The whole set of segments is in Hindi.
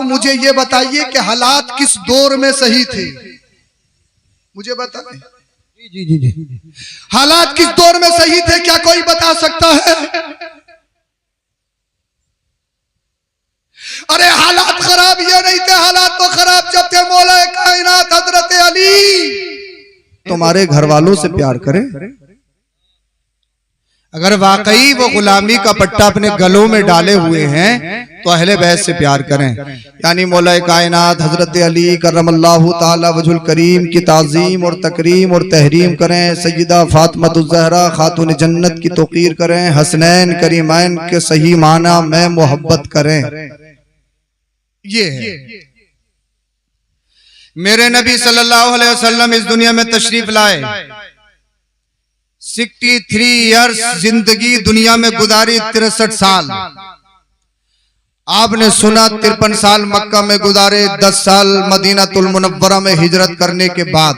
मुझे ये बताइए कि हालात किस दौर में सही थे, मुझे बताएं। जी जी जी, हालात किस दौर में सही थे, क्या कोई बता सकता है? अरे हालात खराब ये नहीं थे, हालात तो खराब जब थे मौला कायनात हजरत अली तुम्हारे घर वालों से प्यार करें। अगर वाकई वो गुलामी का पट्टा अपने गलों में डाले हुए हैं तो अहले बैत से प्यार करें। यानी मौला कायनात हजरत अली करमल्लाहु ताला वजहुल करीम की ताज़ीम और तकरीम और तहरीम करें। सय्यदा फातिमातुज़ ज़हरा खातून जन्नत की तौक़ीर करें। हसनैन करीमैन के सही माना में मोहब्बत करें। ये है मेरे नबी सल्लल्लाहु अलैहि वसल्लम इस दुनिया में तशरीफ लाए। 63 ईयर्स जिंदगी दुनिया में गुजारी, 63 साल। आपने सुना 53 साल मक्का में गुजारे, 10 साल मदीनातुल मुनव्वरा में हिजरत करने के बाद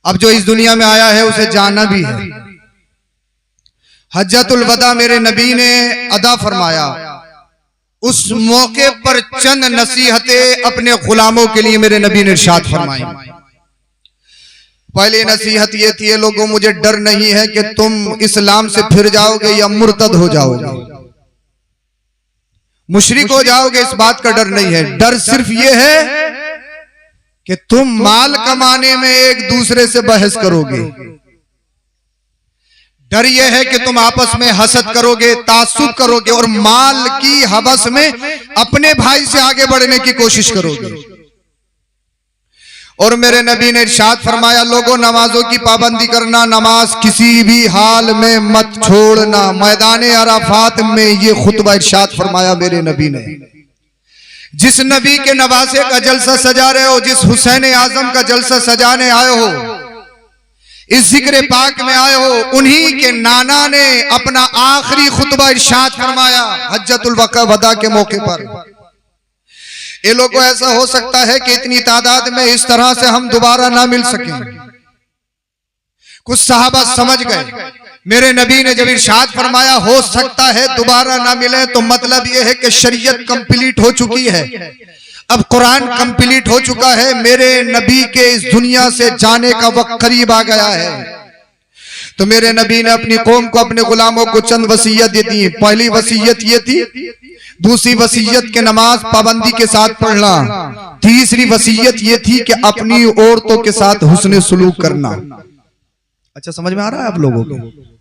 अब जो इस दुनिया में आया है उसे जाना भी है। हज्जतुल वदा मेरे नबी ने अदा फरमाया। उस मौके पर चंद नसीहतें अपने गुलामों के लिए मेरे नबी ने इरशाद फरमाई। पहली नसीहत ये थी, लोगों मुझे डर नहीं है कि तुम इस्लाम से फिर जाओगे या मुर्तद हो जाओगे, मुशरिक हो जाओगे, इस बात का डर नहीं है। डर सिर्फ ये है कि तुम माल कमाने में एक दूसरे से बहस करोगे। डर यह है कि तुम आपस में हसद करोगे, तासुब करोगे और माल की हवस में अपने भाई से आगे बढ़ने की कोशिश करोगे। और मेरे नबी ने इरशाद फरमाया, लोगों नमाजों की पाबंदी करना, नमाज किसी भी हाल में मत छोड़ना। मैदान अराफात में ये खुतबा इरशाद फरमाया मेरे नबी ने। जिस नबी के नवासे का जलसा सजा रहे हो, जिस हुसैन आजम का जलसा सजाने आए हो, इस जिक्र पाक में आए हो, उन्हीं के नाना ने अपना आखिरी खुतबा इरशाद फरमाया हज्जतुल वदा के मौके पर। ये लोगों ऐसा हो सकता है कि इतनी तादाद में इस तरह से हम दोबारा ना मिल सकें। कुछ सहाबा समझ गए। मेरे नबी ने जब इरशाद फरमाया हो सकता है दोबारा ना मिले, तो मतलब यह है कि शरीयत कंप्लीट हो चुकी है, अब कुरान कंप्लीट हो चुका है। मेरे नबी के इस दुनिया से जाने का वक्त करीब आ गया है। तो मेरे नबी ने अपनी कौम को, अपने गुलामों को चंद वसीयत दी। पहली वसीयत ये थी, दूसरी वसीयत के नमाज पाबंदी के साथ पढ़ना। तीसरी वसीयत ये थी कि अपनी औरतों के साथ हुस्न सुलूक करना। अच्छा समझ में आ रहा है आप लोगों को?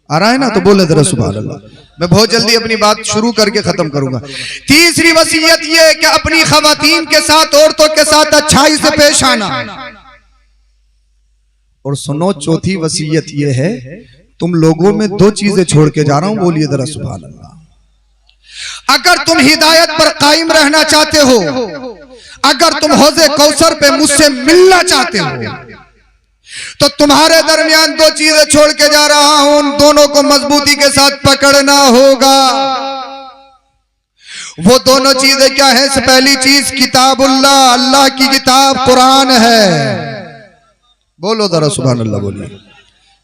आ रहा है ना? तो बोले जरा सुभान अल्लाह। मैं बहुत जल्दी अपनी बात शुरू करके खत्म करूंगा। तीसरी वसीयत ये कि अपनी खवातीन के साथ, औरतों के साथ अच्छाई से पेश आना। और सुनो, चौथी वसीयत ये है, तुम लोगों में 2 चीजें छोड़ के जा रहा हूं, बोलिए जरा सुभान अल्लाह। अगर तुम हिदायत पर कायम रहना चाहते हो, अगर तुम हौज़े कौसर पे मुझसे मिलना चाहते हो, तो तुम्हारे दरमियान 2 चीजें छोड़ के जा रहा हूं, उन दोनों को मजबूती के साथ पकड़ना होगा। वो दोनों चीजें क्या है? पहली चीज किताबुल्लाह, अल्लाह की किताब कुरान है। बोलो जरा सुभान अल्लाह, बोलिए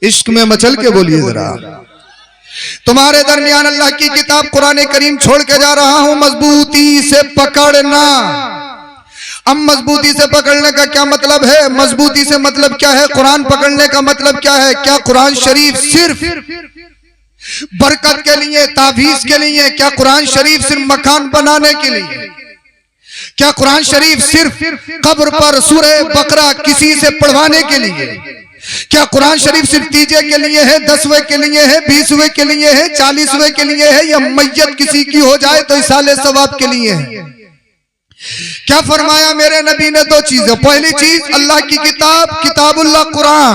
इश्क में मचल के बोलिए जरा। तुम्हारे दरमियान अल्लाह की किताब कुरान करीम छोड़ के जा रहा हूं, मजबूती से पकड़ना। अब मजबूती से पकड़ने का क्या मतलब है? मजबूती से मतलब क्या है? कुरान पकड़ने का मतलब क्या है? क्या कुरान शरीफ सिर्फ बरकत के लिए, तावीज के लिए? क्या कुरान शरीफ सिर्फ मकान बनाने के लिए? क्या कुरान शरीफ सिर्फ कब्र पर सूरह बकरा किसी से पढ़वाने के लिए? क्या कुरान शरीफ सिर्फ तीजे के लिए है, 10वें के लिए है, 20वें के लिए है, 40वें के लिए है, या मैयत किसी की हो जाए तो इसाले सवाब के लिए है? क्या फरमाया मेरे नबी ने? 2 चीजें। पहली चीज अल्लाह की किताब, किताबुल्लाह कुरान।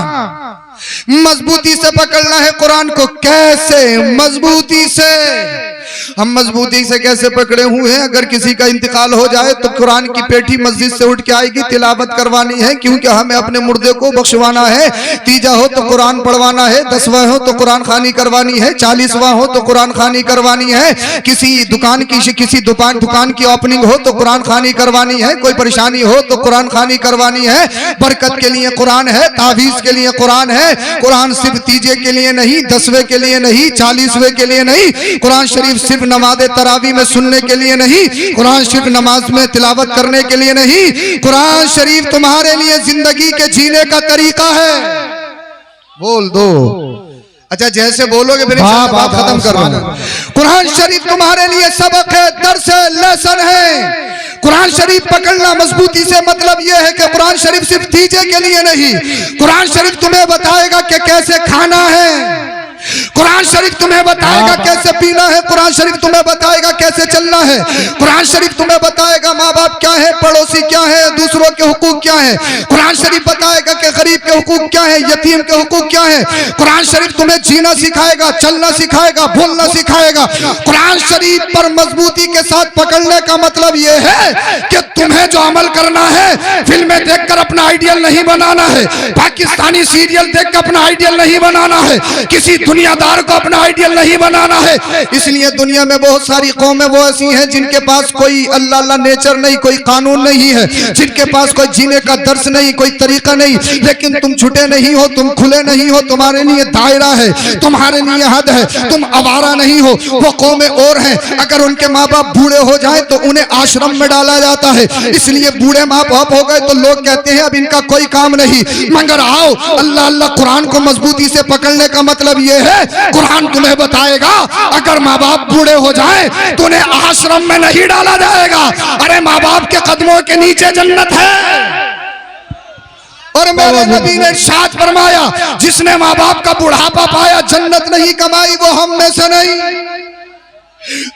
मजबूती से पकड़ना है कुरान को। कैसे? मजबूती से। हम मजबूती से कैसे पकड़े हुए हैं? अगर किसी का इंतकाल हो जाए तो कुरान की पेठी मस्जिद से उठ के आएगी, तिलावत करवानी है, क्योंकि हमें अपने मुर्दे को बख्शवाना है। तीजा हो तो कुरान पढ़वाना है, 10वां हो तो कुरान खानी करवानी है, 40वां हो तो कुरान खानी करवानी है। किसी दुकान की ओपनिंग हो तो कुरान खानी करवानी है। कोई परेशानी हो तो कुरान खानी करवानी है। बरकत के लिए कुरान है, तावीज के लिए कुरान है। कुरान सिर्फ तीजे के लिए नहीं, 10वें के लिए नहीं, 40वें के लिए नहीं। कुरान शरीफ सिर्फ नमाज तरावी में सुनने के लिए नहीं, कुरान शरीफ नमाज में तिलावत करने के लिए नहीं, कुरान शरीफ तुम्हारे लिए जिंदगी के जीने का तरीका है। बोल दो। अच्छा जैसे बोलोगे फिर बात खत्म कर रहा हूं। कुरान शरीफ तुम्हारे लिए सबक है, दर्स है, लेसन है। कुरान शरीफ पकड़ना मजबूती से मतलब यह है कि कुरान शरीफ सिर्फ दीजे के लिए नहीं, कुरान शरीफ तुम्हें बताएगा कि कैसे खाना है, कुरान शरीफ तुम्हें बताएगा कैसे पीना है, कुरान शरीफ तुम्हें बताएगा कैसे चलना है, कुरान शरीफ तुम्हें बताएगा माँ बाप क्या है, पड़ोसी क्या है, दूसरों के हुकूक क्या है, कुरान शरीफ बताएगा कि गरीब के हुकूक क्या है, यतीम के हुकूक क्या है। कुरान शरीफ तुम्हें जीना सिखाएगा, चलना सिखाएगा, बोलना सिखाएगा। कुरान शरीफ पर मजबूती के साथ पकड़ने का मतलब यह है कि तुम्हें जो अमल करना है, फिल्में देखकर अपना आइडियल नहीं बनाना है, पाकिस्तानी सीरियल देखकर अपना आइडियल नहीं बनाना है, किसी दुनियादार को अपना आइडियल नहीं बनाना है। इसलिए दुनिया में बहुत सारी कौमें वो ऐसी हैं जिनके पास कोई अल्लाह नेचर नहीं, कोई कानून नहीं है, जिनके पास कोई जीने का दर्स नहीं, कोई तरीका नहीं। लेकिन तुम छुटे नहीं हो, तुम खुले नहीं हो, तुम्हारे लिए दायरा है, तुम्हारे लिए हद है, तुम आवारा नहीं हो। वो कौमें और हैं, अगर उनके माँ बाप बूढ़े हो जाए तो उन्हें आश्रम में डाला जाता है। इसलिए बूढ़े माँ बाप हो गए तो लोग कहते हैं अब इनका कोई काम नहीं। मगर आओ अल्लाह अल्लाह कुरान को मजबूती से पकड़ने का मतलब ये है, कुरान तुम्हें बताएगा अगर माँ बाप बूढ़े हो जाए तो उन्हें आश्रम में नहीं डाला जाएगा। अरे माँ बाप के कदमों के नीचे जन्नत है। और मेरे नबी ने इरशाद फरमाया, जिसने माँ बाप का बुढ़ापा पाया जन्नत नहीं कमाई वो हम में से नहीं।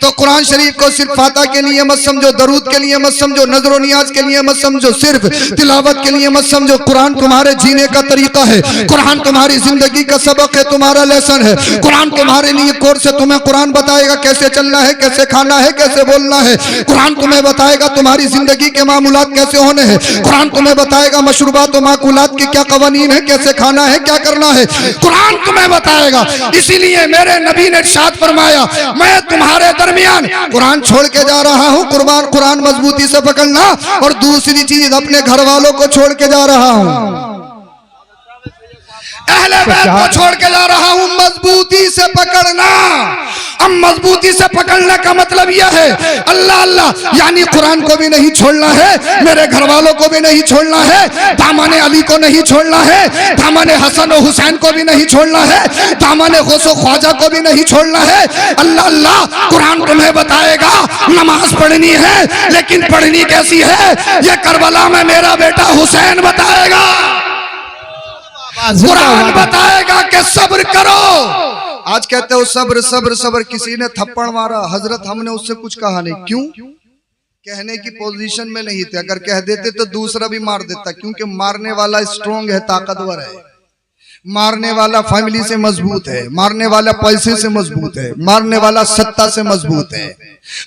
तो कुरान शरीफ को सिर्फ फाता के लिए मत समझो, दरूद के लिए मत समझो, नजर नियाज के लिए मत समझो, सिर्फ तिलावत के लिए मत समझो। कुरान तुम्हारे जीने का तरीका है, कुरान तुम्हारी जिंदगी का सबक है, तुम्हारा लेसन है। कुरान तुम्हारे लिए कोर्स है, तुम्हें कुरान बताएगा कैसे चलना है, कैसे खाना है, कैसे बोलना है। कुरान तुम्हें बताएगा तुम्हारी जिंदगी के मामूलात कैसे होने हैं। कुरान तुम्हें बताएगा मशरूबात और माकुलात की क्या कवानीन है, कैसे खाना है, क्या करना है। कुरान तुम्हें बताएगा। इसीलिए मेरे नबी ने इरशाद फरमाया, मैं तुम्हारे दरमियान कुरान छोड़ के जा रहा हूं, कुरान मजबूती से पकड़ना। और दूसरी चीज अपने घर वालों को छोड़ के जा रहा हूं, अहले बैत को छोड़ के जा रहा हूं, मजबूती से पकड़ना। अब मजबूती से पकड़ने का मतलब यह है अल्लाह अल्लाह, यानी कुरान को भी नहीं छोड़ना है, मेरे घर वालों को भी नहीं छोड़ना है, दामन अली को नहीं छोड़ना है, दामन हसन और हुसैन को भी नहीं छोड़ना है, दामन गौस और ख्वाजा को भी नहीं छोड़ना है। अल्लाह अल्लाह, कुरान तुम्हें बताएगा नमाज पढ़नी है, लेकिन पढ़नी कैसी है ये करबला में मेरा बेटा हुसैन बताएगा। कुरान बताएगा कि सब्र करो। आज कहते हो सब्र सब्र सब्र, किसी ने थप्पड़ मारा, हजरत हमने उससे कुछ कहा नहीं। क्यों? कहने की पोजीशन में नहीं थे। अगर कह देते तो दूसरा भी मार देता, क्योंकि मारने वाला स्ट्रॉन्ग है, ताकतवर है, मारने वाला फैमिली से मजबूत है, मारने वाला पैसे से मजबूत है, मारने वाला सत्ता से मजबूत है।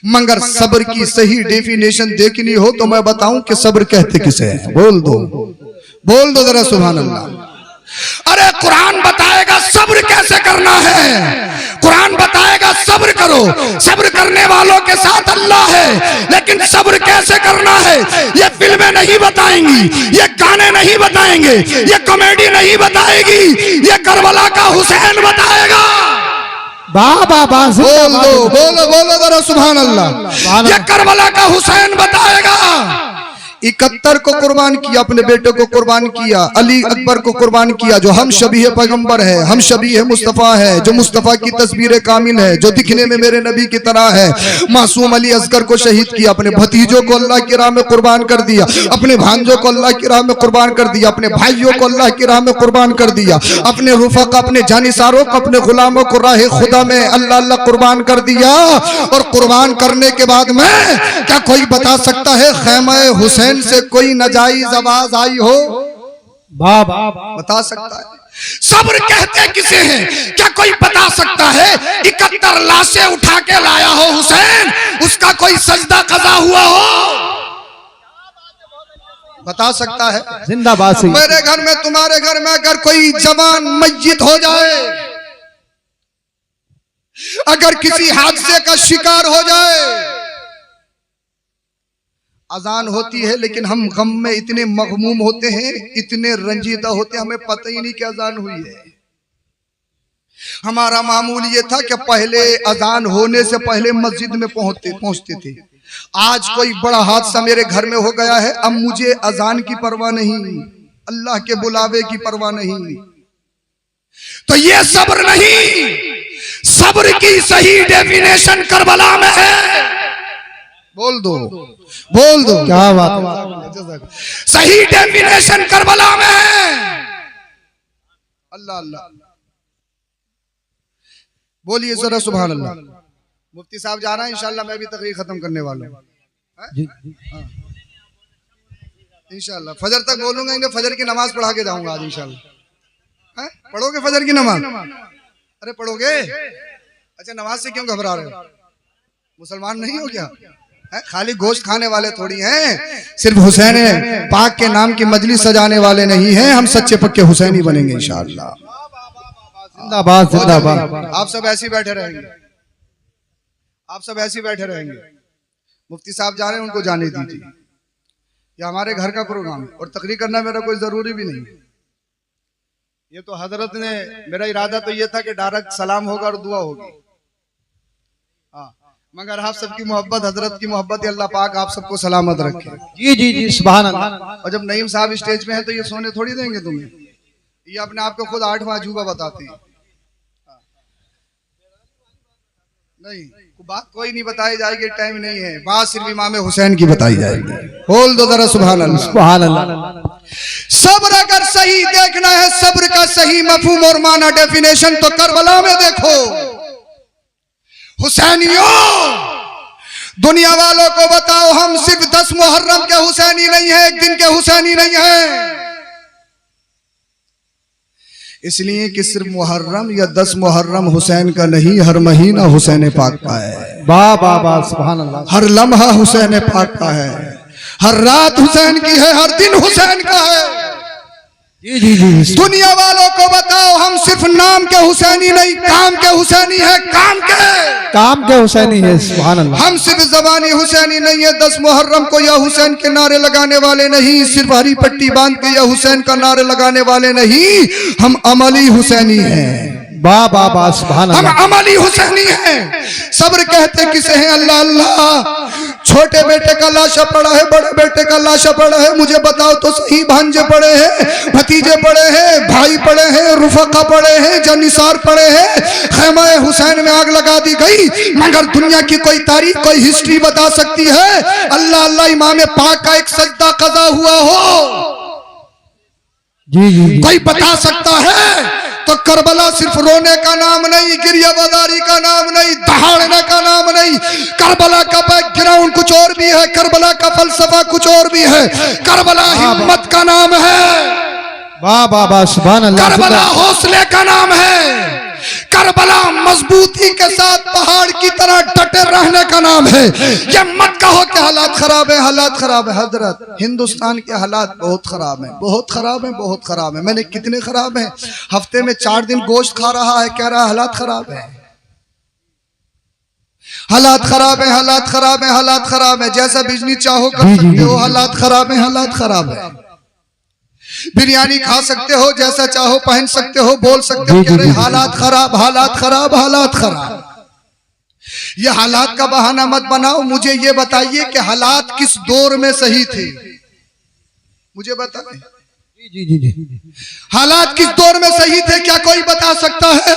मगर सब्र की सही डेफिनेशन देखनी हो तो मैं बताऊं कि सब्र कहते किसे है। बोल दो जरा सुभान अल्लाह। अरे कुरान बताएगा सब्र कैसे करना है, कुरान बताएगा सब्र करो, सब्र करने वालों के साथ अल्लाह है। लेकिन सब्र कैसे करना है ये फिल्में नहीं बताएंगी, ये गाने नहीं बताएंगे, ये कॉमेडी नहीं बताएगी, ये करबला का हुसैन बताएगा। बोलो जरा सुभान अल्लाह। ये करबला का हुसैन बताएगा। 71 को कुर्बान किया, अपने बेटे को कुर्बान किया, अली अकबर को कुर्बान किया, जो हम शबीह पैगंबर है, हम शबीह मुस्तफ़ा है, जो मुस्तफ़ा की तस्वीर कामिल है, जो दिखने में मेरे नबी की तरह है। मासूम अली असगर को शहीद किया, अपने भतीजों को अल्लाह की राह में कुर्बान कर दिया, अपने भांजों को अल्लाह की राह में कुर्बान कर दिया, अपने भाइयों को अल्लाह की राह में कुर्बान कर दिया, अपने रुफक, अपने जानिसारों को, अपने गुलामों को राह खुदा में अल्लाह अल्लाह कुर्बान कर दिया। और कुर्बान करने के बाद में क्या कोई बता सकता है खैमा हुसैन से कोई नाजायज आवाज आई हो? बता सकता है? सब्र कहते किसे हैं? क्या कोई बता सकता है? 71 लाशें उठा के लाया हो हुसैन, उसका कोई सजदा कज़ा हुआ हो? बता सकता है? जिंदाबाद। मेरे घर में, तुम्हारे घर में अगर कोई जवान मय्यत हो जाए, अगर किसी हादसे का शिकार हो जाए, अजान होती है लेकिन हम गम में इतने मगमूम होते हैं, इतने रंजीदा होते हैं, हमें पता ही नहीं कि अजान हुई है। हमारा मामूल ये था कि पहले अजान होने से पहले मस्जिद में पहुंचते थे। आज कोई बड़ा हादसा मेरे घर में हो गया है, अब मुझे अजान की परवाह नहीं, अल्लाह के बुलावे की परवाह नहीं। तो ये सब्र नहीं, सब्र की सही डेफिनेशन करबला में है। बोल दो क्या बात है। सही डेफिनेशन करबला में है। अल्लाह अल्लाह बोलिए जरा सुभान अल्लाह। मुफ्ती साहब जा रहा है, इंशाल्लाह मैं भी तकरीर खत्म करने वाला हूँ इंशाल्लाह। फजर तक बोलूंगा, इनके फजर की नमाज पढ़ा के जाऊंगा आज इंशाल्लाह। पढ़ोगे फजर की नमाज? अरे पढ़ोगे? अच्छा, नमाज से क्यों घबरा रहे हो? मुसलमान नहीं हो क्या? खाली गोश्त खाने वाले थोड़ी हैं, सिर्फ हुसैन पाक के नाम की मजलिस सजाने वाले नहीं हैं। हम सच्चे पक्के हुसैनी बनेंगे इंशाअल्लाह। जिंदाबाद जिंदाबाद। आप सब ऐसे बैठे रहेंगे, आप सब ऐसे बैठे रहेंगे। मुफ्ती साहब जा रहे हैं, उनको जाने दीजिए। ये हमारे घर का प्रोग्राम है और तकरीर करना मेरा कोई जरूरी भी नहीं। ये तो हजरत ने, मेरा इरादा तो ये था कि डायरेक्ट सलाम होगा और दुआ होगी। हाँ, मगर आप सबकी मोहब्बत, हजरत की मोहब्बत, अल्लाह पाक आप सबको सलामत रखे। जी जी जी सुभान अल्लाह। और जब नईम साहब स्टेज पे हैं तो ये सोने थोड़ी देंगे तुम्हें, ये अपने आप को खुद 8वां अजूबा बताते हैं। नहीं, बात कोई नहीं बताई जाएगी, टाइम नहीं है। बात सिर्फ इमाम हुसैन की बताई जाएगी। बोल दो जरा सुभान अल्लाह। सुभान अल्लाह। सब्र अगर सही देखना है, सब्र का सही मफहूम और माना डेफिनेशन, तो करबला में देखो। हुसैनियों, दुनिया वालों को बताओ, हम सिर्फ 10 मुहर्रम के हुसैनी नहीं है, एक दिन के हुसैनी नहीं है। इसलिए कि सिर्फ मुहर्रम या 10 मुहर्रम हुसैन का नहीं, हर महीना हुसैन पाक का है। वाह वाह वाह सुभान अल्लाह। हर लम्हा हुसैन पाक का है, हर रात हुसैन की है, हर दिन हुसैन का है। जी जी जी। दुनिया वालों को बताओ, हम सिर्फ नाम के हुसैनी नहीं, काम के हुसैनी है। काम के हुसैनी है। सुभान अल्लाह। हम सिर्फ जबानी हुसैनी नहीं है, 10 मुहर्रम को या हुसैन के नारे लगाने वाले नहीं, सिर्फ हरी पट्टी बांध के या हुसैन का नारे लगाने वाले नहीं, हम अमली हुसैनी हैं। बाबा सुभान अल्लाह। हम अमली हुसैनी हैं। सब्र कहते किसे हैं? अल्लाह अल्लाह। छोटे बेटे का लाशा पड़ा है, बड़े बेटे का लाशा पड़ा है, मुझे बताओ तो सही। भांजे पड़े हैं, भतीजे पड़े हैं, भाई पड़े हैं, रुफका पड़े हैं, जनिसार पड़े हैं। खैमा हुसैन में आग लगा दी गई, मगर दुनिया की कोई तारीख, कोई हिस्ट्री बता सकती है? अल्लाह अल्लाह, इमाम पाक का एक सजदा कज़ा हुआ हो? जी जी। कोई बता सकता है? तो करबला सिर्फ रोने का नाम नहीं, गिरियाबादारी का नाम नहीं, दहाड़ने का नाम नहीं। करबला का बैकग्राउंड कुछ और भी है, करबला का फलसफा कुछ और भी है। करबला हिम्मत का नाम है। वाह वाह वाह सुभान अल्लाह। करबला हौसले का नाम है। करबला मजबूती के साथ पहाड़ की तरह डटे रहने का नाम है। ये मत कहो कि हालात खराब है, हालात खराब है। हजरत, हिंदुस्तान के हालात बहुत खराब हैं, बहुत खराब हैं, बहुत खराब है। मैंने कितने खराब हैं? हफ्ते में 4 दिन गोश्त खा रहा है, कह रहा है हालात खराब है, हालात खराब है, हालात खराब है, हालात खराब है। जैसा बिजली चाहो कर सकते हो, हालात खराब है, हालात खराब है। बिरयानी खा सकते हो, जैसा चाहो पहन सकते हो, बोल सकते हो, कह रहे हालात खराब, हालात खराब, हालात खराब। ये हालात का बहाना मत बनाओ। मुझे ये बताइए कि हालात किस दौर में सही थे? मुझे बताएं। जी जी जी। हालात किस दौर में सही थे? क्या कोई बता सकता है?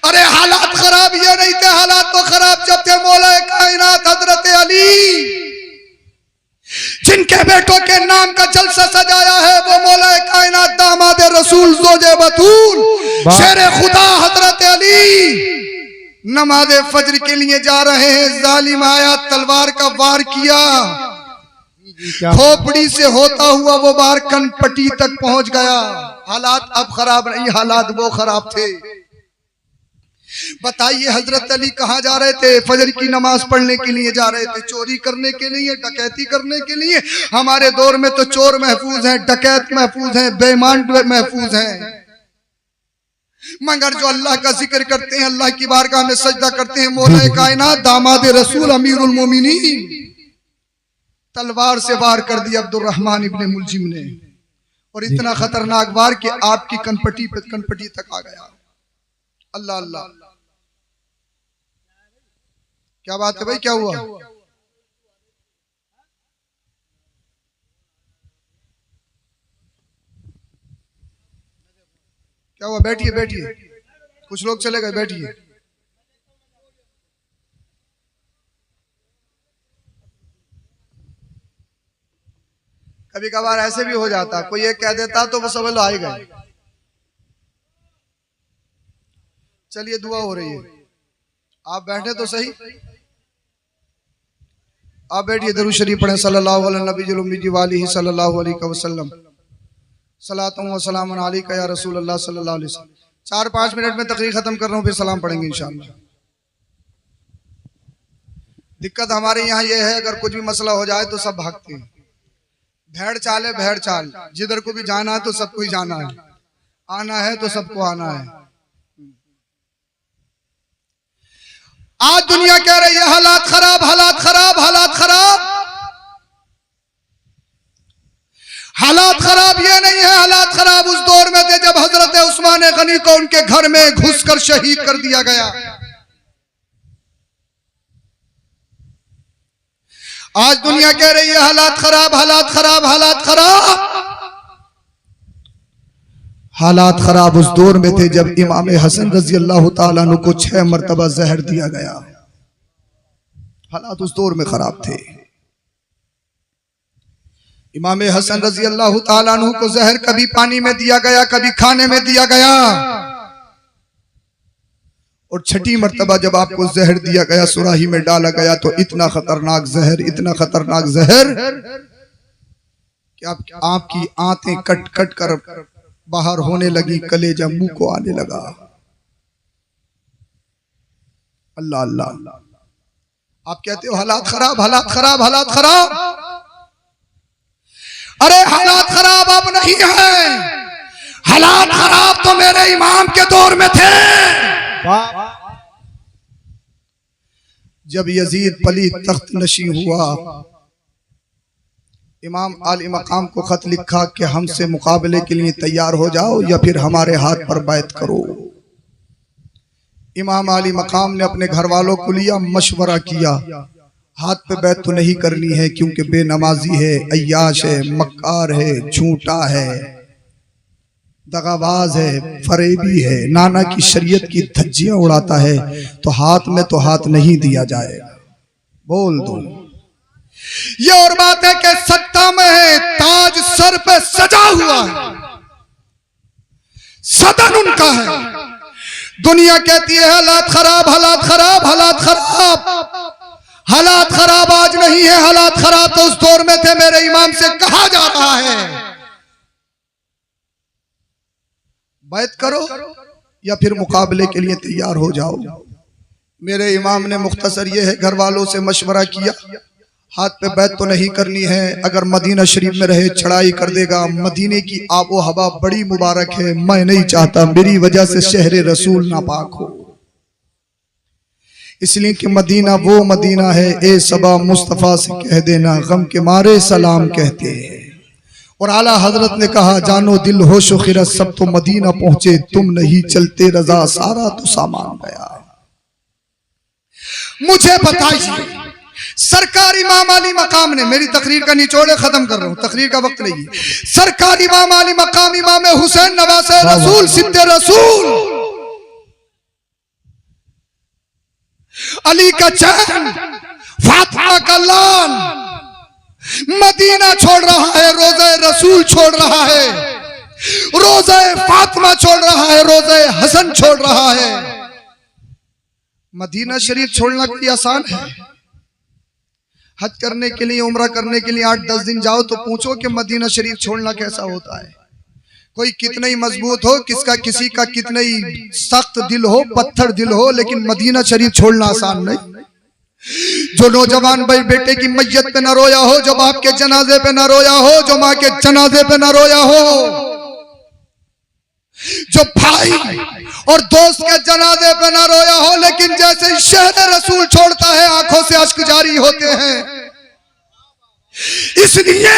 अरे हालात खराब ये नहीं थे, हालात तो खराब जब थे मौला कायनात हजरत अली, जिनके बेटों के नाम का जलसा सजाया है। वो मौला कायनात दामाद रसूल ज़ोजे बतूल शेरे खुदा हजरत अली नमाज फज्र के लिए जा रहे हैं। जालिम आया, तलवार का वार किया, खोपड़ी से होता हुआ वो बार कनपट्टी तक पहुंच गया। हालात अब खराब नहीं, हालात वो खराब थे। बताइए हजरत अली कहाँ जा रहे थे? फजर की नमाज पढ़ने के लिए जा रहे थे, चोरी करने के लिए, डकैती करने के लिए। हमारे दौर में तो चोर महफूज हैं, डकैत महफूज हैं, बेईमान महफूज हैं, मगर जो अल्लाह का जिक्र करते हैं, अल्लाह की बारगाह में सजदा करते हैं, मौला कायनात दामाद रसूल अमीरुल मोमिनीन, तलवार से वार कर दिया अब्दुर्रहमान इब्ने मुलजिम ने। और इतना खतरनाक वार कि आपकी कनपटी पे कनपटी तक आ गया। अल्लाह अल्लाह, क्या बात है भाई, क्या हुआ? क्या हुआ? बैठिए बैठिए, कुछ लोग चले गए, बैठिए। कभी कभार ऐसे भी हो जाता, कोई एक कह देता तो वो समझ लो आए गए। चलिए दुआ हो रही है, आप बैठे तो सही, आप बैठिए। दरूद शरीफ पढ़ें सल्लल्लाहु अलैहि नबी उम्मी वाली सल्लल्लाहु अलैहि वसल्लम। सलातुम व सलामुन अलैका या रसूल अल्लाह सल्लल्लाहु अलैहि वसल्लम। 4-5 मिनट में तकरीर खत्म कर रहा हूँ, फिर सलाम पढ़ेंगे इंशाअल्लाह। दिक्कत हमारे यहाँ ये है, अगर कुछ भी मसला हो जाए तो सब भागते हैं। भेड़ चाल है, भेड़ चाल, जिधर को भी जाना है तो सबको ही जाना है, आना है तो सबको आना है। आज दुनिया कह रही है हालात खराब, हालात खराब, हालात खराब। हालात खराब ये नहीं है, हालात खराब उस दौर में थे जब हजरत उस्मान गनी को उनके घर में घुसकर शहीद कर दिया गया। आज दुनिया कह रही है हालात खराब, हालात खराब, हालात खराब। हालात खराब उस दौर में थे जब इमाम हसन रजी अल्लाह तआला अन्हु को 6 मरतबा जहर दिया गया। हालात उस दौर में खराब थे। इमाम हसन रजी अल्लाह तआला अन्हु को जहर कभी पानी में दिया गया, कभी खाने में दिया गया, और 6ठी मरतबा जब आपको जहर दिया गया, सुराही में डाला गया, तो इतना खतरनाक जहर, इतना खतरनाक जहर कि आपकी आंतें कट कट कर बाहर होने लगी, कलेजा मुंह को आने लगा। अल्लाह अल्लाह, आप कहते हो हालात खराब, हालात खराब, हालात खराब। अरे हालात खराब अब नहीं है, हालात खराब तो मेरे इमाम के दौर में थे। जब यजीद पली तख्त नशी हुआ, इमाम आली मकाम को खत लिखा कि हमसे मुकाबले के लिए तैयार हो जाओ या फिर हमारे हाथ पर बैत करो। इमाम आली मकाम ने अपने घर वालों को लिया, मशवरा किया, हाथ पे बैत तो नहीं करनी है क्योंकि बेनमाजी है, अय्याश है, मक्कार है, झूठा है, दगाबाज है, फरेबी है, नाना की शरीयत की धज्जियां उड़ाता है, तो हाथ में तो हाथ नहीं दिया जाएगा। बोल दो। ये और बात है कि सत्ता में है, ताज सर पे सजा हुआ है, सदन उनका है। दुनिया कहती है हालात खराब, हालात खराब, हालात खराब। हालात खराब आज नहीं है, हालात खराब तो उस दौर में थे। मेरे इमाम से कहा जा रहा है बैत करो या फिर मुकाबले के लिए तैयार हो जाओ। मेरे इमाम ने मुख्तसर ये है, घर वालों से मशवरा किया, हाथ पे बैत तो नहीं करनी है, अगर मदीना शरीफ में रहे चढ़ाई कर देगा। मदीने की आबो हवा बड़ी मुबारक है, मैं नहीं चाहता मेरी वजह से शहर रसूल नापाक हो, इसलिए कि मदीना वो मदीना है। ए सबा मुस्तफा से कह देना गम के मारे सलाम कहते हैं। और आला हजरत ने कहा जानो दिल होशो खिरत सब तो मदीना पहुंचे, तुम नहीं चलते रजा सारा तो सामान गया। मुझे बताइए सरकार इमाम अली मकाम ने, मेरी तकरीर का निचोड़े खत्म कर रहा हूं, तकरीर का वक्त नहीं है। सरकार इमाम अली मकाम इमाम हुसैन नवासे रसूल सिद्दे रसूल अली का चैन फातिमा का लाल मदीना छोड़ रहा है, रोज़े रसूल छोड़ रहा है, रोज़े फातिमा छोड़ रहा है, रोज़े हसन छोड़ रहा है। मदीना शरीफ छोड़ना कोई आसान है? हज करने के लिए, उम्रा करने के लिए 8-10 दिन जाओ तो पूछो कि मदीना शरीफ छोड़ना कैसा होता है। कोई कितना ही मजबूत हो, किसी का कितना ही सख्त दिल हो, पत्थर दिल हो, लेकिन मदीना शरीफ छोड़ना आसान नहीं। जो नौजवान भाई बेटे की मैयत पे न रोया हो, जो बाप के जनाजे पे न रोया हो, जो माँ के जनाजे पे न रोया हो, जो भाई और दोस्त के जनाजे पे न रोया हो, लेकिन जैसे शहर रसूल छोड़ता है आंखों से अश्क जारी होते हैं। इसलिए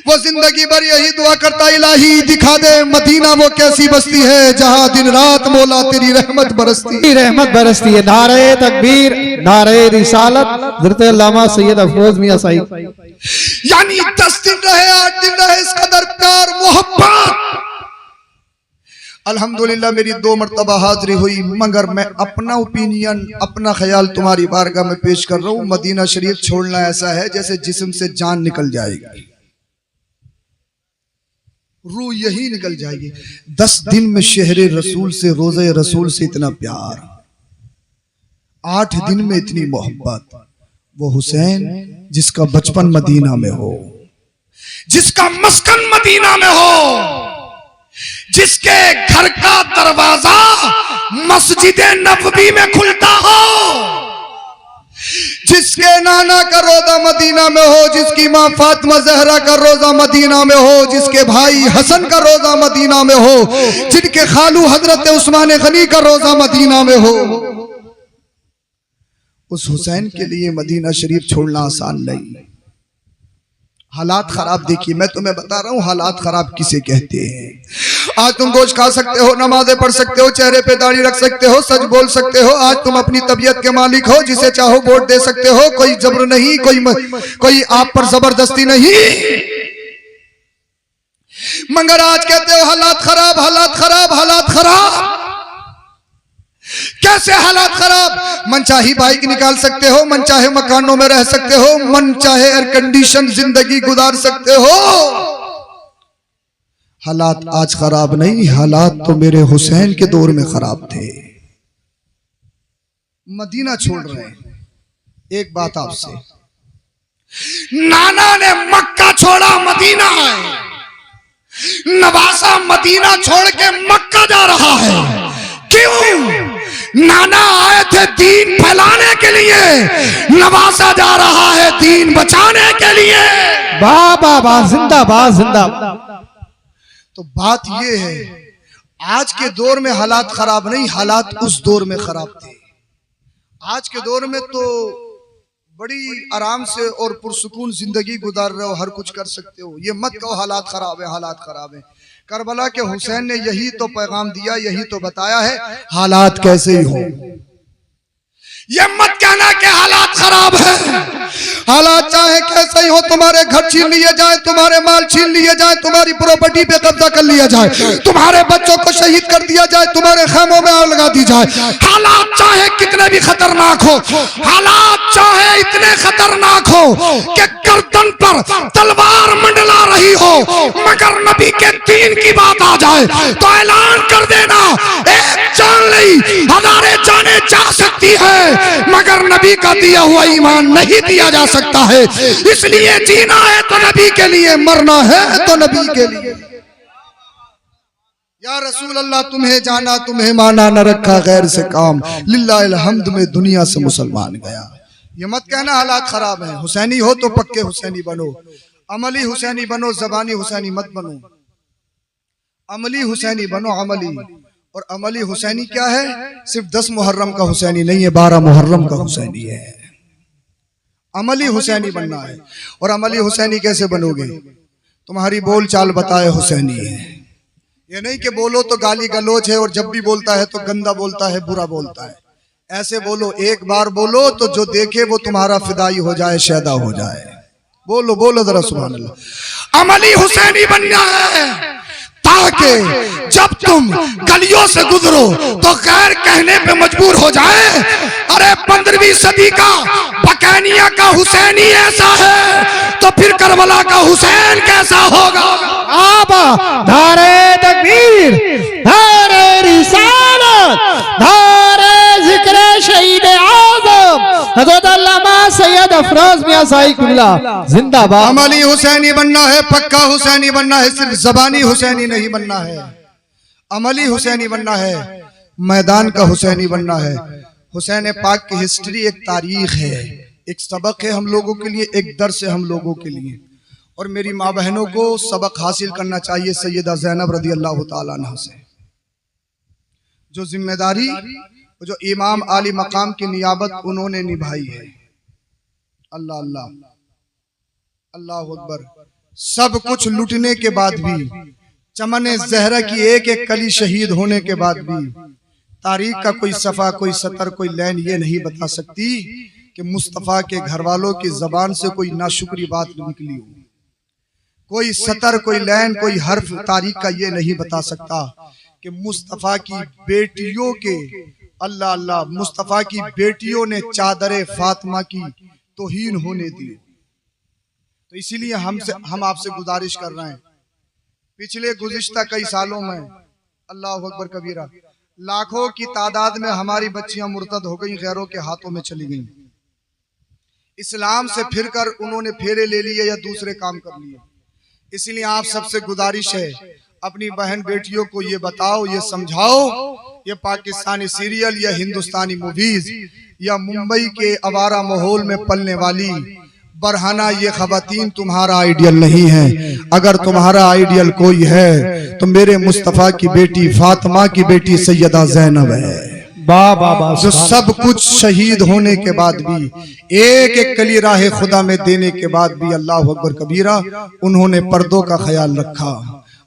वो जिंदगी भर यही दुआ करता, इलाही दिखा दे मदीना वो कैसी बस्ती है जहां दिन रात मौला तेरी रहमत बरसती है। नारे तकबीर, नारे रिसालत, हज़रत अल्लामा सैयद अफरोज मियां साहिब। यानी 10 दिन रहे, 8 दिन रहे, इस कदर प्यार मोहब्बत। अल्हम्दुलिल्लाह मेरी 2 मरतबा हाजिरी हुई, मगर मैं अपना ओपिनियन, अपना ख्याल तुम्हारी बारगाह में पेश कर रहा हूं। मदीना शरीफ छोड़ना ऐसा है जैसे जिस्म से जान निकल जाएगी, रूह यही निकल जाएगी। 10 दिन में शहरे रसूल से, रोज़े रसूल से इतना प्यार, 8 दिन में इतनी मोहब्बत। वो हुसैन जिसका बचपन मदीना में हो, जिसका मस्कन मदीना में हो, जिसके घर का दरवाजा मस्जिद नबवी में खुलता हो, जिसके नाना का रोजा मदीना में हो, जिसकी माँ फातिमा ज़हरा का रोजा मदीना में हो, जिसके भाई हसन का रोजा मदीना में हो, जिनके खालू हजरत उस्मान गनी का रोजा मदीना में हो, उस हुसैन के लिए मदीना शरीफ छोड़ना आसान नहीं। हालात खराब देखिए, मैं तुम्हें बता रहा हूं हालात खराब किसे कहते हैं। आज तुम गोश्त खा सकते हो, नमाजें पढ़ सकते हो, चेहरे पे दाढ़ी रख सकते हो, सच बोल सकते हो, आज तुम अपनी तबीयत के मालिक हो, जिसे चाहो वोट दे सकते हो, कोई जबर नहीं, कोई आप पर जबरदस्ती नहीं। मगर आज कहते हो हालात खराब, हालात खराब, हालात खराब। कैसे हालात खराब? मनचाही बाइक निकाल सकते हो, मनचाहे मकानों में रह सकते हो, मनचाहे एयर कंडीशन जिंदगी गुजार सकते हो। हालात आज खराब नहीं, हालात तो मेरे हुसैन के दौर में खराब थे। मदीना छोड़ रहे हैं। एक बात आपसे, नाना ने मक्का छोड़ा, मदीना है। नवासा मदीना छोड़ के मक्का जा रहा है, क्यों? नाना आए थे दीन फैलाने के लिए, नवासा जा रहा है दीन बचाने के लिए। वाह वाह वाह, जिंदाबाद जिंदाबाद। तो बात ये है, आज के दौर में हालात खराब नहीं, हालात उस दौर में खराब थे। आज के दौर में तो बड़ी आराम से और पुरसुकून जिंदगी गुजार रहे हो, हर कुछ कर सकते हो। ये मत कहो हालात खराब है, हालात खराब है। करबला के हुसैन ने यही तो पैगाम दिया, यही तो बताया है, हालात कैसे ही हो। ये मत कहना कि हालात खराब है। हालात चाहे कैसे ही हो, तुम्हारे घर छीन लिए जाए, तुम्हारे माल छीन लिए जाए, तुम्हारी प्रॉपर्टी पे कब्जा कर लिया जाए, तुम्हारे बच्चों को शहीद कर दिया जाए, तुम्हारे खेमों में आग लगा दी जाए, हालात चाहे कितने भी खतरनाक हो, हालात चाहे इतने खतरनाक हो कि गर्दन पर तलवार मंडला रही हो, मगर नबी के दीन की बात आ जाए तो ऐलान कर देना, एक जान नहीं हजारे जाने जा सकती है, मगर नबी का दिया हुआ ईमान नहीं दिया जा सकता है। इसलिए जीना है तो नबी के लिए, मरना है तो नबी के लिए। या रसूल अल्लाह तुम्हें जाना तुम्हें माना, न रखा गैर से काम, लिल्लाहिल हम्द में दुनिया से मुसलमान गया। ये मत कहना हालात खराब हैं। हुसैनी हो तो पक्के हुसैनी बनो, अमली हुसैनी बनो, जबानी हुसैनी मत बनो। अमली हुसैनी बनो, अमली। और अमली हुसैनी क्या है? सिर्फ 10 मुहर्रम का हुसैनी नहीं है, 12 मुहर्रम का हुसैनी है। अमली हुसैनी बनना है। और अमली हुसैनी कैसे बनोगे? तुम्हारी बोल चाल बताए हुसैनी है। ये नहीं कि बोलो तो गाली गलोच है और जब भी बोलता है तो गंदा बोलता है, बुरा बोलता है। ऐसे बोलो, एक बार बोलो तो जो देखे वो तुम्हारा फिदाई हो जाए, शैदा हो जाए। बोलो बोलो जरा सुभान अल्लाह। अमली हुसैनी बनना है ताकि जब तुम गलियों से गुजरो तो गैर कहने पे मजबूर हो जाए, अरे 15वीं सदी का बकैनिया का हुसैनी ऐसा है तो फिर करबला का हुसैन कैसा होगा। आबा धारे तकबीर, धारे रिसालत, धारे जिक्र शहीद आज़म हज़रत अल्लामा सैयद अफरोज मियां साहिब कुबला जिंदाबाद। अमली हुसैनी बनना है, पक्का हुसैनी बनना है, सिर्फ जबानी हुसैनी नहीं बनना है। अमली हुसैनी बनना है, मैदान का हुसैनी बनना है। हुसैन पाक की हिस्ट्री एक तारीख है, एक सबक है हम लोगों के लिए, एक दर्स है हम लोगों के लिए। और मेरी माँ बहनों को सबक हासिल करना चाहिए सैयदा ज़ैनब रज़ी अल्लाह तआला अन्हा से। जो जिम्मेदारी, जो इमाम आली मकाम की नियाबत उन्होंने निभाई है। अल्लाह अल्लाह, अल्लाह अकबर। सब कुछ लुटने के बाद भी, चमन जहरा की एक एक कली शहीद होने के बाद भी तारीख का कोई सफा, कोई सतर, कोई लाइन ये नहीं बता सकती कि मुस्तफ़ा के घर वालों की जबान से कोई नाशुक्री बात निकली हो। कोई सतर, कोई लाइन, कोई हर्फ तारीख का ये नहीं बता सकता कि मुस्तफ़ा की बेटियों के, अल्लाह अल्लाह, मुस्तफ़ा की बेटियों ने चादर फातिमा की तौहीन होने दी। तो इसीलिए हम आपसे गुजारिश कर रहे हैं, पिछले गुज़िश्ता कई सालों में अल्लाह अकबर कबीरा लाखों की तादाद में हमारी बच्चियां मुर्तद हो गई, गैरों के हाथों में चली गई। इस्लाम से फिरकर उन्होंने फेरे ले लिए या दूसरे काम कर लिए। इसलिए आप सबसे गुजारिश है, अपनी बहन बेटियों को ये बताओ, ये समझाओ, ये पाकिस्तानी सीरियल या हिंदुस्तानी मूवीज या मुंबई के आवारा माहौल में पलने वाली बरहाना ये खवातीन तुम्हारा आइडियल नहीं है। अगर तुम्हारा आइडियल कोई है तो मेरे मुस्तफ़ा की बेटी फातिमा की बेटी सैयदा ज़ैनब है, जो सब कुछ शहीद होने के बाद भी, एक एक कली राह खुदा में देने के बाद भी अल्लाह अकबर कबीरा उन्होंने पर्दों का ख्याल रखा।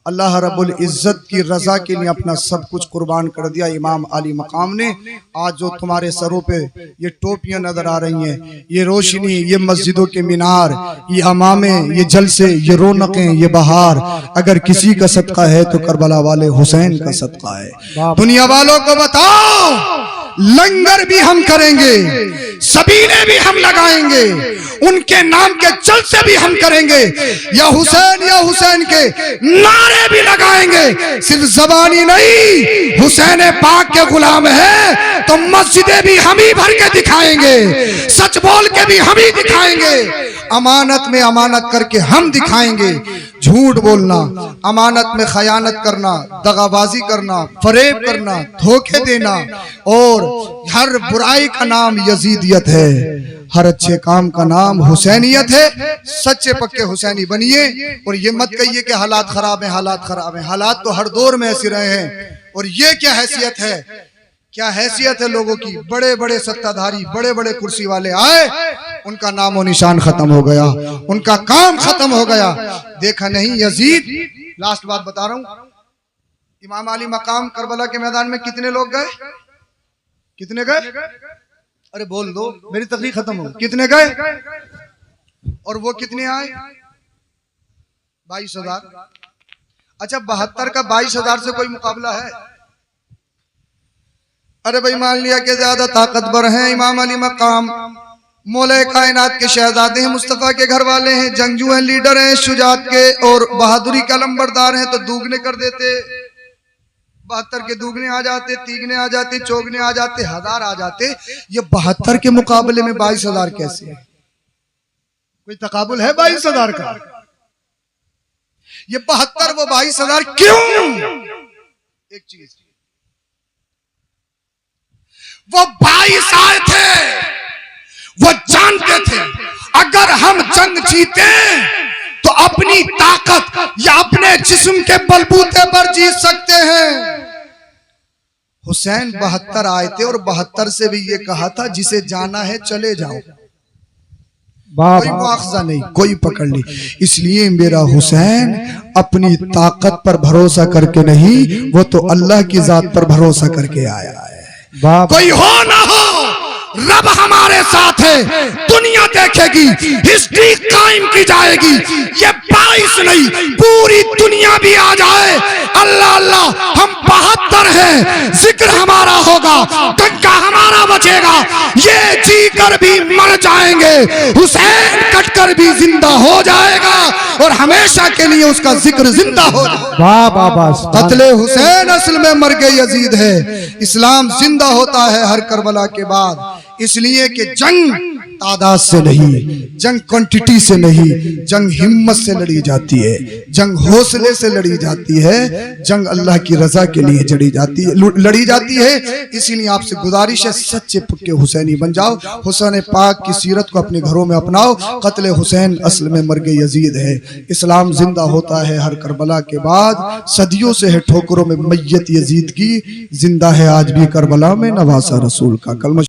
अल्लाह रब्बुल इज्जत की रजा के लिए अपना सब कुछ कुर्बान कर दिया। इमाम आली मकाम ने आज जो तुम्हारे सरों पे ये टोपियां नजर आ रही हैं, ये रोशनी, ये मस्जिदों के मीनार, ये अमामे, ये जलसे, ये रौनकें, ये बहार, अगर किसी का सदका है तो करबला वाले हुसैन का सदका है। दुनिया वालों को बताओ, लंगर भी हम करेंगे, सबीले भी हम लगाएंगे, उनके नाम के जलसे भी हम करेंगे, या हुसैन के नारे भी लगाएंगे। सिर्फ जबानी नहीं, हुसैन पाक के गुलाम है तो मस्जिदें भी हम ही भर के दिखाएंगे, सच बोल के भी हम ही दिखाएंगे, अमानत में अमानत करके हम दिखाएंगे। झूठ बोलना, अमानत में खयानत करना, दगाबाजी करना, फरेब करना, धोखे देना और हर बुराई का नाम यजीदियत है, हर अच्छे काम का नाम हुसैनियत है। सच्चे पक्के हुसैनी बनिए और ये मत कहिए कि हालात खराब हैं, हालात खराब हैं। हालात तो हर दौर में ऐसे रहे हैं। और ये क्या हैसियत है, क्या हैसियत है लोगों की, बड़े बड़े सत्ताधारी, बड़े बड़े कुर्सी वाले आए, उनका नामो निशान खत्म हो गया, उनका काम खत्म हो गया। देखा नहीं यजीद, लास्ट बात बता रहा हूं, इमाम अली मकाम करबला के मैदान में कितने लोग गए, कितने गए, अरे बोल दो, मेरी तकलीफ खत्म हो, कितने गए और वो कितने आए, 22,000। अच्छा 72 का 22,000 से कोई मुकाबला है? अरे भाई मान लिया कि ज्यादा ताकतवर हैं इमाम अली मकाम, मौला कायनात के शहजादे हैं, मुस्तफ़ा के घर वाले हैं, जंगजू हैं, लीडर हैं, शुजात के और बहादुरी का लंबरदार हैं, तो दुगने कर देते, 72 के दुगने आ जाते, तीगने आ जाते, चौगने आ जाते, 1000 आ जाते। ये 72 के मुकाबले में 22,000 कैसे है? कोई तकाबुल है 22,000 का? ये 72 वो 22,000 क्यों? एक चीज, वो 22 आए थे, वो जानते थे अगर हम जंग जीते तो अपनी ताकत या अपने जिस्म के बलबूते पर जीत सकते हैं। हुसैन 72 आए थे और 72 से भी ये कहा था जिसे जाना है चले जाओ, कोई मुआखजा नहीं, कोई पकड़ नहीं। इसलिए मेरा हुसैन अपनी ताकत पर भरोसा करके नहीं, वो तो अल्लाह की जात पर भरोसा करके आया है। कोई हो ना हो, रब हमारे साथ है, दुनिया देखेगी, हिस्ट्री कायम की जाएगी। ये 22 नहीं, पूरी दुनिया भी आ जाए, अल्लाह अल्लाह, हम 72 हैं, जिक्र हमारा होगा, डंका हमारा बचेगा, ये जी कर भी मर जाएंगे, हुसैन कट कर भी जिंदा हो जाएगा और हमेशा के लिए उसका जिक्र जिंदा हो जाएगा। कत्ले हुसैन असल में मर गए यजीद है, इस्लाम जिंदा होता है हर करबला के बाद। इसलिए कि जंग तादाद से नहीं, जंग क्वांटिटी से नहीं, जंग हिम्मत से लड़ी जाती है, जंग हौसले से लड़ी जाती है, जंग अल्लाह की रजा के लिए लड़ी जाती है। इसीलिए आपसे गुजारिश है, सच्चे पक्के हुसैनी बन जाओ, हुसैन पाक की सीरत को अपने घरों में अपनाओ। कत्ले हुसैन असल में मर गए यजीद है, इस्लाम जिंदा होता है हर करबला के बाद। सदियों से है ठोकरों में मैयत यजीद की, जिंदा है आज भी करबला में नवासा रसूल का कलमा।